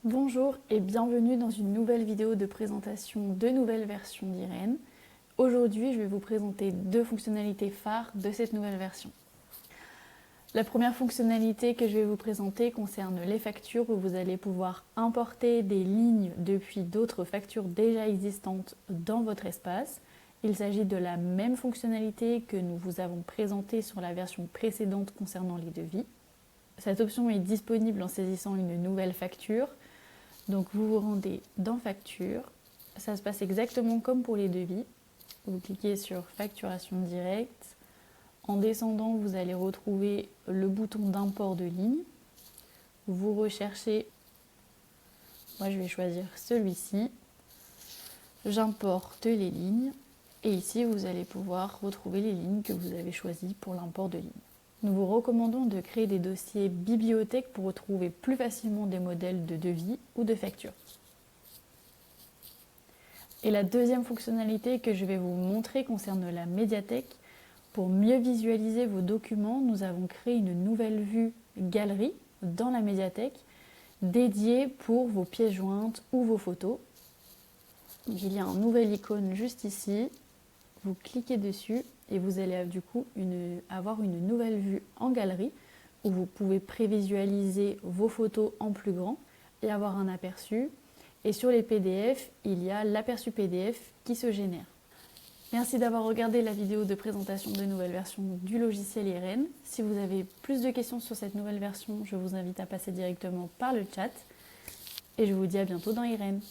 Bonjour et bienvenue dans une nouvelle vidéo de présentation de nouvelles versions d'Irene. Aujourd'hui, je vais vous présenter deux fonctionnalités phares de cette nouvelle version. La première fonctionnalité que je vais vous présenter concerne les factures où vous allez pouvoir importer des lignes depuis d'autres factures déjà existantes dans votre espace. Il s'agit de la même fonctionnalité que nous vous avons présentée sur la version précédente concernant les devis. Cette option est disponible en saisissant une nouvelle facture. Donc vous vous rendez dans Facture, ça se passe exactement comme pour les devis. Vous cliquez sur Facturation directe. En descendant, vous allez retrouver le bouton d'import de ligne. Vous recherchez, moi je vais choisir celui-ci. J'importe les lignes et ici vous allez pouvoir retrouver les lignes que vous avez choisies pour l'import de lignes. Nous vous recommandons de créer des dossiers bibliothèques pour retrouver plus facilement des modèles de devis ou de factures. Et la deuxième fonctionnalité que je vais vous montrer concerne la médiathèque. Pour mieux visualiser vos documents, nous avons créé une nouvelle vue galerie dans la médiathèque dédiée pour vos pièces jointes ou vos photos. Il y a un nouvel icône juste ici. Vous cliquez dessus et vous allez du coup avoir une nouvelle vue en galerie où vous pouvez prévisualiser vos photos en plus grand et avoir un aperçu. Et sur les PDF, il y a l'aperçu PDF qui se génère. Merci d'avoir regardé la vidéo de présentation de nouvelle version du logiciel Irene. Si vous avez plus de questions sur cette nouvelle version, je vous invite à passer directement par le chat. Et je vous dis à bientôt dans Irene.